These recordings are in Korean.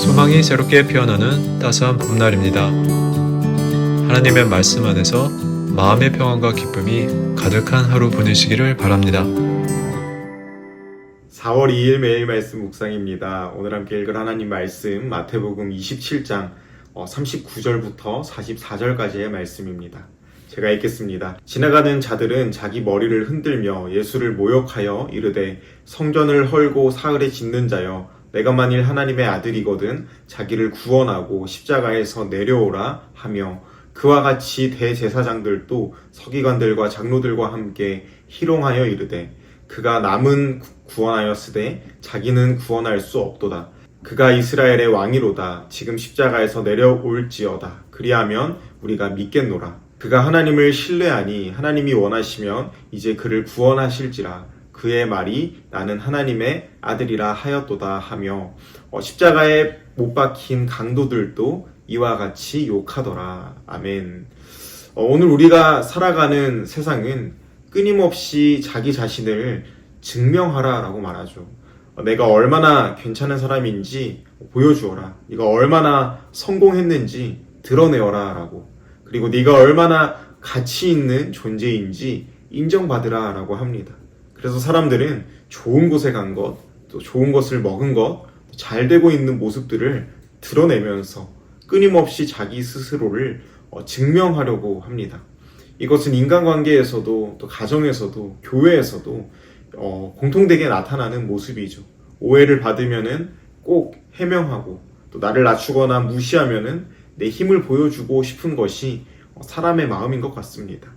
소망이 새롭게 피어나는 따스한 봄날입니다. 하나님의 말씀 안에서 마음의 평안과 기쁨이 가득한 하루 보내시기를 바랍니다. 4월 2일 매일 말씀 묵상입니다. 오늘 함께 읽을 하나님 말씀 마태복음 27장 39절부터 44절까지의 말씀입니다. 제가 읽겠습니다. 지나가는 자들은 자기 머리를 흔들며 예수를 모욕하여 이르되 성전을 헐고 사흘에 짓는 자여 내가 만일 하나님의 아들이거든 자기를 구원하고 십자가에서 내려오라 하며 그와 같이 대제사장들도 서기관들과 장로들과 함께 희롱하여 이르되 그가 남은 구원하였으되 자기는 구원할 수 없도다. 그가 이스라엘의 왕이로다. 지금 십자가에서 내려올지어다. 그리하면 우리가 믿겠노라. 그가 하나님을 신뢰하니 하나님이 원하시면 이제 그를 구원하실지라. 그의 말이 나는 하나님의 아들이라 하였도다 하며 십자가에 못 박힌 강도들도 이와 같이 욕하더라. 아멘. 오늘 우리가 살아가는 세상은 끊임없이 자기 자신을 증명하라 라고 말하죠. 내가 얼마나 괜찮은 사람인지 보여주어라. 네가 얼마나 성공했는지 드러내어라 라고. 그리고 네가 얼마나 가치 있는 존재인지 인정받으라 라고 합니다. 그래서 사람들은 좋은 곳에 간 것, 또 좋은 것을 먹은 것, 잘 되고 있는 모습들을 드러내면서 끊임없이 자기 스스로를 증명하려고 합니다. 이것은 인간관계에서도 또 가정에서도 교회에서도 공통되게 나타나는 모습이죠. 오해를 받으면은 꼭 해명하고 또 나를 낮추거나 무시하면은 내 힘을 보여주고 싶은 것이 사람의 마음인 것 같습니다.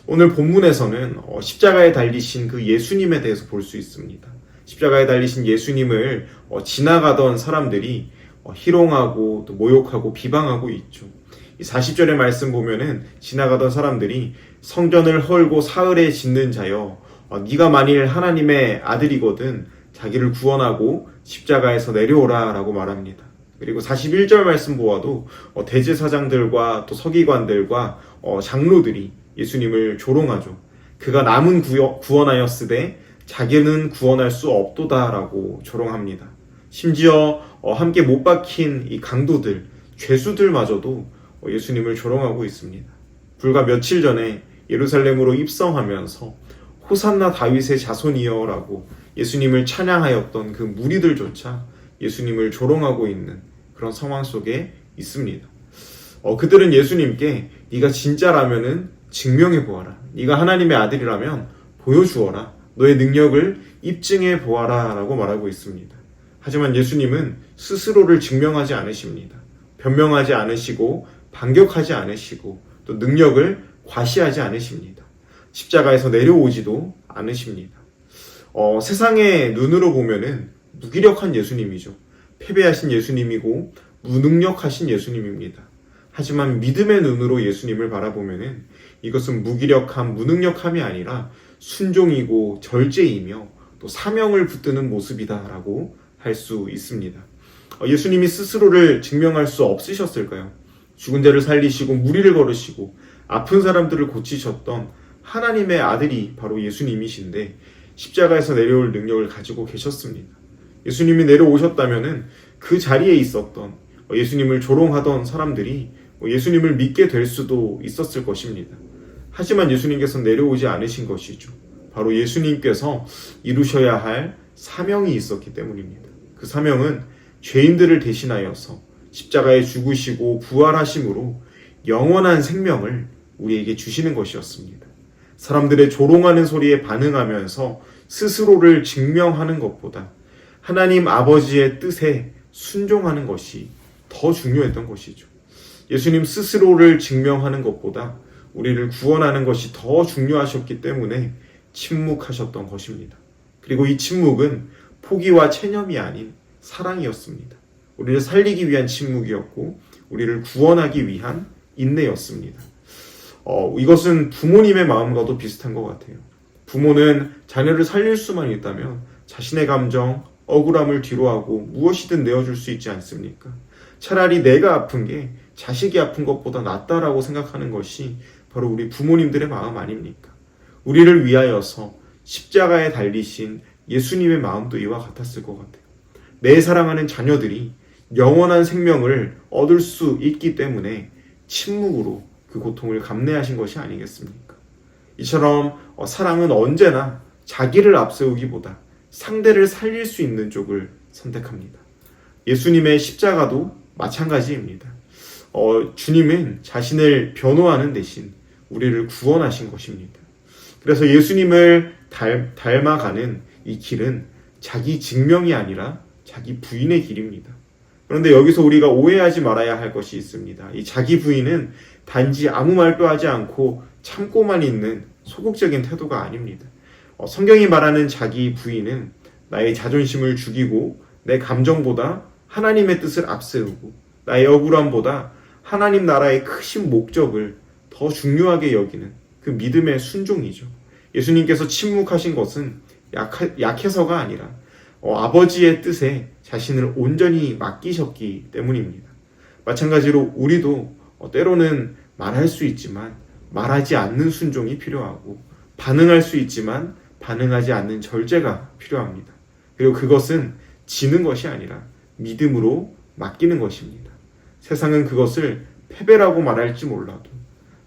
오늘 본문에서는 십자가에 달리신 그 예수님에 대해서 볼 수 있습니다. 십자가에 달리신 예수님을 지나가던 사람들이 희롱하고 또 모욕하고 비방하고 있죠. 이 40절의 말씀 보면은 지나가던 사람들이 성전을 헐고 사흘에 짓는 자여 네가 만일 하나님의 아들이거든 자기를 구원하고 십자가에서 내려오라 라고 말합니다. 그리고 41절 말씀 보아도 대제사장들과 또 서기관들과 장로들이 예수님을 조롱하죠. 그가 남은 구원하였으되 자기는 구원할 수 없도다 라고 조롱합니다. 심지어 함께 못 박힌 이 강도들, 죄수들마저도 예수님을 조롱하고 있습니다. 불과 며칠 전에 예루살렘으로 입성하면서 호산나 다윗의 자손이여 라고 예수님을 찬양하였던 그 무리들조차 예수님을 조롱하고 있는 그런 상황 속에 있습니다. 그들은 예수님께 네가 진짜라면은 증명해 보아라. 네가 하나님의 아들이라면 보여주어라. 너의 능력을 입증해 보아라 라고 말하고 있습니다. 하지만 예수님은 스스로를 증명하지 않으십니다. 변명하지 않으시고 반격하지 않으시고 또 능력을 과시하지 않으십니다. 십자가에서 내려오지도 않으십니다. 세상의 눈으로 보면은 무기력한 예수님이죠. 패배하신 예수님이고 무능력하신 예수님입니다. 하지만 믿음의 눈으로 예수님을 바라보면은 이것은 무기력함, 무능력함이 아니라 순종이고 절제이며 또 사명을 붙드는 모습이다라고 할 수 있습니다. 예수님이 스스로를 증명할 수 없으셨을까요? 죽은 자를 살리시고 무리를 걸으시고 아픈 사람들을 고치셨던 하나님의 아들이 바로 예수님이신데 십자가에서 내려올 능력을 가지고 계셨습니다. 예수님이 내려오셨다면은 그 자리에 있었던 예수님을 조롱하던 사람들이 예수님을 믿게 될 수도 있었을 것입니다. 하지만 예수님께서 내려오지 않으신 것이죠. 바로 예수님께서 이루셔야 할 사명이 있었기 때문입니다. 그 사명은 죄인들을 대신하여서 십자가에 죽으시고 부활하심으로 영원한 생명을 우리에게 주시는 것이었습니다. 사람들의 조롱하는 소리에 반응하면서 스스로를 증명하는 것보다 하나님 아버지의 뜻에 순종하는 것이 더 중요했던 것이죠. 예수님 스스로를 증명하는 것보다 우리를 구원하는 것이 더 중요하셨기 때문에 침묵하셨던 것입니다. 그리고 이 침묵은 포기와 체념이 아닌 사랑이었습니다. 우리를 살리기 위한 침묵이었고 우리를 구원하기 위한 인내였습니다. 이것은 부모님의 마음과도 비슷한 것 같아요. 부모는 자녀를 살릴 수만 있다면 자신의 감정, 억울함을 뒤로하고 무엇이든 내어줄 수 있지 않습니까? 차라리 내가 아픈 게 자식이 아픈 것보다 낫다라고 생각하는 것이 바로 우리 부모님들의 마음 아닙니까? 우리를 위하여서 십자가에 달리신 예수님의 마음도 이와 같았을 것 같아요. 내 사랑하는 자녀들이 영원한 생명을 얻을 수 있기 때문에 침묵으로 그 고통을 감내하신 것이 아니겠습니까? 이처럼 사랑은 언제나 자기를 앞세우기보다 상대를 살릴 수 있는 쪽을 선택합니다. 예수님의 십자가도 마찬가지입니다. 주님은 자신을 변호하는 대신 우리를 구원하신 것입니다. 그래서 예수님을 닮아가는 이 길은 자기 증명이 아니라 자기 부인의 길입니다. 그런데 여기서 우리가 오해하지 말아야 할 것이 있습니다. 이 자기 부인은 단지 아무 말도 하지 않고 참고만 있는 소극적인 태도가 아닙니다. 성경이 말하는 자기 부인은 나의 자존심을 죽이고 내 감정보다 하나님의 뜻을 앞세우고 나의 억울함보다 하나님 나라의 크신 목적을 더 중요하게 여기는 그 믿음의 순종이죠. 예수님께서 침묵하신 것은 약해서가 아니라 아버지의 뜻에 자신을 온전히 맡기셨기 때문입니다. 마찬가지로 우리도 때로는 말할 수 있지만 말하지 않는 순종이 필요하고 반응할 수 있지만 반응하지 않는 절제가 필요합니다. 그리고 그것은 지는 것이 아니라 믿음으로 맡기는 것입니다. 세상은 그것을 패배라고 말할지 몰라도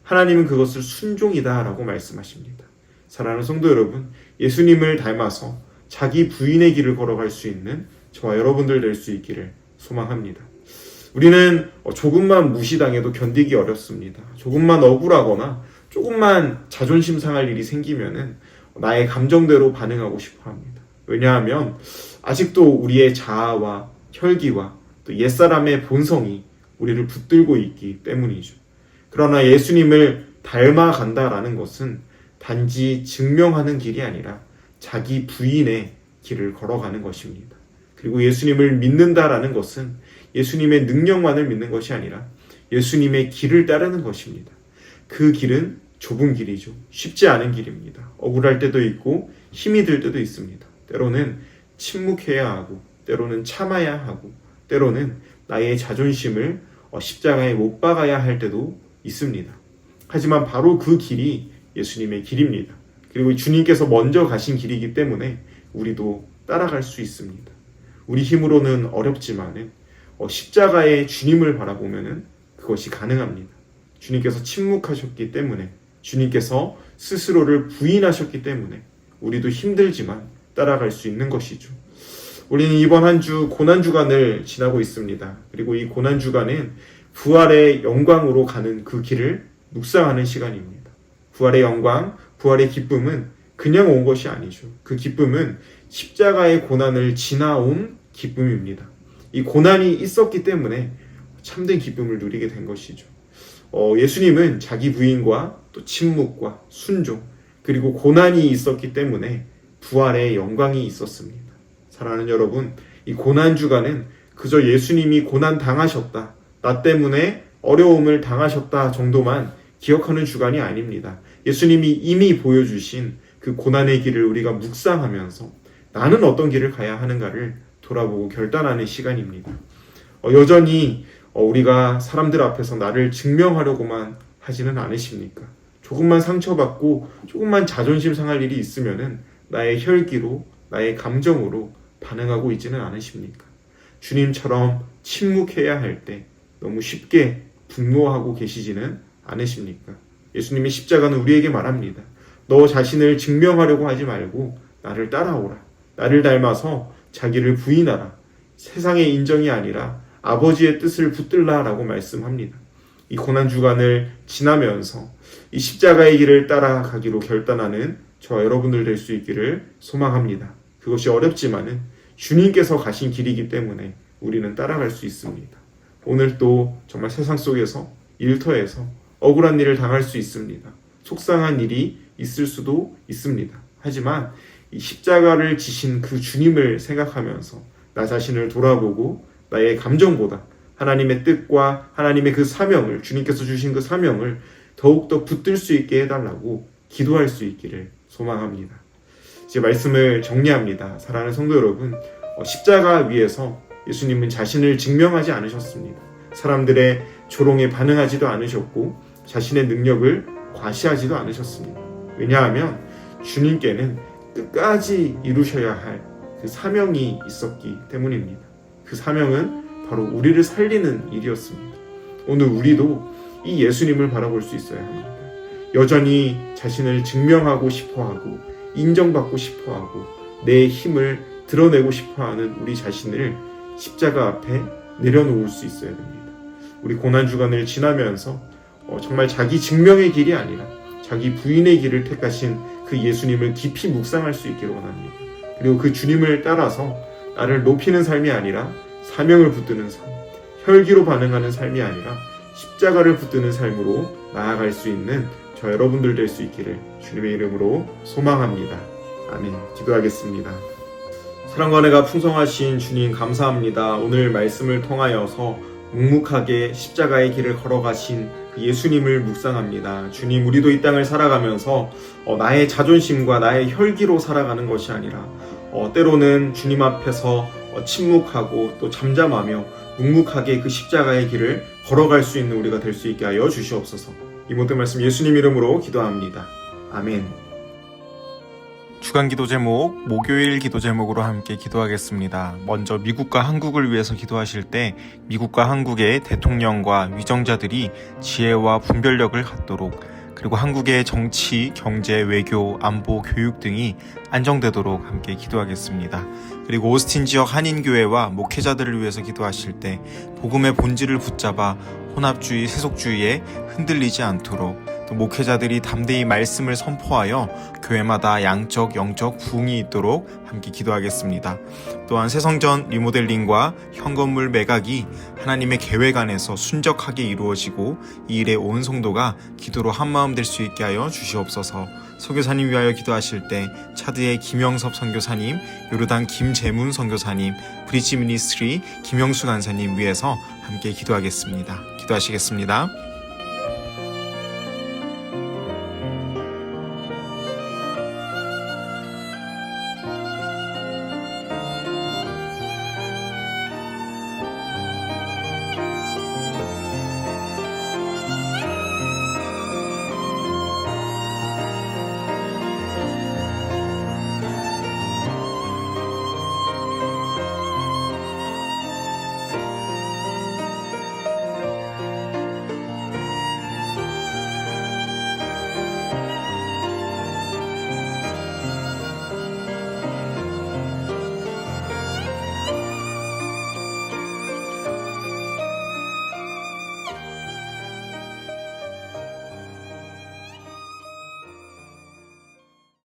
하나님은 그것을 순종이다라고 말씀하십니다. 사랑하는 성도 여러분, 예수님을 닮아서 자기 부인의 길을 걸어갈 수 있는 저와 여러분들 될 수 있기를 소망합니다. 우리는 조금만 무시당해도 견디기 어렵습니다. 조금만 억울하거나 조금만 자존심 상할 일이 생기면은 나의 감정대로 반응하고 싶어 합니다. 왜냐하면 아직도 우리의 자아와 혈기와 또 옛사람의 본성이 우리를 붙들고 있기 때문이죠. 그러나 예수님을 닮아간다라는 것은 단지 증명하는 길이 아니라 자기 부인의 길을 걸어가는 것입니다. 그리고 예수님을 믿는다라는 것은 예수님의 능력만을 믿는 것이 아니라 예수님의 길을 따르는 것입니다. 그 길은 좁은 길이죠. 쉽지 않은 길입니다. 억울할 때도 있고 힘이 들 때도 있습니다. 때로는 침묵해야 하고 때로는 참아야 하고 때로는 나의 자존심을 십자가에 못 박아야 할 때도 있습니다. 하지만 바로 그 길이 예수님의 길입니다. 그리고 주님께서 먼저 가신 길이기 때문에 우리도 따라갈 수 있습니다. 우리 힘으로는 어렵지만은 십자가의 주님을 바라보면은 그것이 가능합니다. 주님께서 침묵하셨기 때문에 주님께서 스스로를 부인하셨기 때문에 우리도 힘들지만 따라갈 수 있는 것이죠. 우리는 이번 한 주 고난주간을 지나고 있습니다. 그리고 이 고난주간은 부활의 영광으로 가는 그 길을 묵상하는 시간입니다. 부활의 영광, 부활의 기쁨은 그냥 온 것이 아니죠. 그 기쁨은 십자가의 고난을 지나온 기쁨입니다. 이 고난이 있었기 때문에 참된 기쁨을 누리게 된 것이죠. 예수님은 자기 부인과 또 침묵과 순종 그리고 고난이 있었기 때문에 부활의 영광이 있었습니다. 사랑하는 여러분, 이 고난주간은 그저 예수님이 고난 당하셨다, 나 때문에 어려움을 당하셨다 정도만 기억하는 주간이 아닙니다. 예수님이 이미 보여주신 그 고난의 길을 우리가 묵상하면서 나는 어떤 길을 가야 하는가를 돌아보고 결단하는 시간입니다. 여전히 우리가 사람들 앞에서 나를 증명하려고만 하지는 않으십니까? 조금만 상처받고 조금만 자존심 상할 일이 있으면은 나의 혈기로 나의 감정으로 반응하고 있지는 않으십니까? 주님처럼 침묵해야 할 때 너무 쉽게 분노하고 계시지는 않으십니까? 예수님의 십자가는 우리에게 말합니다. 너 자신을 증명하려고 하지 말고 나를 따라오라. 나를 닮아서 자기를 부인하라. 세상의 인정이 아니라 아버지의 뜻을 붙들라 라고 말씀합니다. 이 고난주간을 지나면서 이 십자가의 길을 따라가기로 결단하는 저와 여러분들 될 수 있기를 소망합니다. 그것이 어렵지만은 주님께서 가신 길이기 때문에 우리는 따라갈 수 있습니다. 오늘 또 정말 세상 속에서 일터에서 억울한 일을 당할 수 있습니다. 속상한 일이 있을 수도 있습니다. 하지만 이 십자가를 지신 그 주님을 생각하면서 나 자신을 돌아보고 나의 감정보다 하나님의 뜻과 하나님의 그 사명을, 주님께서 주신 그 사명을 더욱더 붙들 수 있게 해달라고 기도할 수 있기를 소망합니다. 이제 말씀을 정리합니다. 사랑하는 성도 여러분, 십자가 위에서 예수님은 자신을 증명하지 않으셨습니다. 사람들의 조롱에 반응하지도 않으셨고 자신의 능력을 과시하지도 않으셨습니다. 왜냐하면 주님께는 끝까지 이루셔야 할 그 사명이 있었기 때문입니다. 그 사명은 바로 우리를 살리는 일이었습니다. 오늘 우리도 이 예수님을 바라볼 수 있어야 합니다. 여전히 자신을 증명하고 싶어하고 인정받고 싶어하고 내 힘을 드러내고 싶어하는 우리 자신을 십자가 앞에 내려놓을 수 있어야 됩니다. 우리 고난주간을 지나면서 정말 자기 증명의 길이 아니라 자기 부인의 길을 택하신 그 예수님을 깊이 묵상할 수 있기를 원합니다. 그리고 그 주님을 따라서 나를 높이는 삶이 아니라 사명을 붙드는 삶, 혈기로 반응하는 삶이 아니라 십자가를 붙드는 삶으로 나아갈 수 있는 저 여러분들 될 수 있기를 주님의 이름으로 소망합니다. 아멘. 기도하겠습니다. 사랑과 은혜가 풍성하신 주님 감사합니다. 오늘 말씀을 통하여서 묵묵하게 십자가의 길을 걸어가신 그 예수님을 묵상합니다. 주님, 우리도 이 땅을 살아가면서 나의 자존심과 나의 혈기로 살아가는 것이 아니라 때로는 주님 앞에서 침묵하고 또 잠잠하며 묵묵하게 그 십자가의 길을 걸어갈 수 있는 우리가 될 수 있게 하여 주시옵소서. 이 모든 말씀 예수님 이름으로 기도합니다. 아멘. 주간 기도 제목, 목요일 기도 제목으로 함께 기도하겠습니다. 먼저 미국과 한국을 위해서 기도하실 때 미국과 한국의 대통령과 위정자들이 지혜와 분별력을 갖도록, 그리고 한국의 정치, 경제, 외교, 안보, 교육 등이 안정되도록 함께 기도하겠습니다. 그리고 오스틴 지역 한인교회와 목회자들을 위해서 기도하실 때 복음의 본질을 붙잡아 혼합주의, 세속주의에 흔들리지 않도록, 또 목회자들이 담대히 말씀을 선포하여 교회마다 양적, 영적 부흥이 있도록 함께 기도하겠습니다. 또한 새성전 리모델링과 현건물 매각이 하나님의 계획 안에서 순적하게 이루어지고 이 일에 온 성도가 기도로 한마음 될 수 있게 하여 주시옵소서. 선교사님 위하여 기도하실 때 차드의 김영섭 선교사님, 요르단 김재문 선교사님, 브리지 미니스트리 김영수 간사님 위해서 함께 기도하겠습니다. 기도하시겠습니다.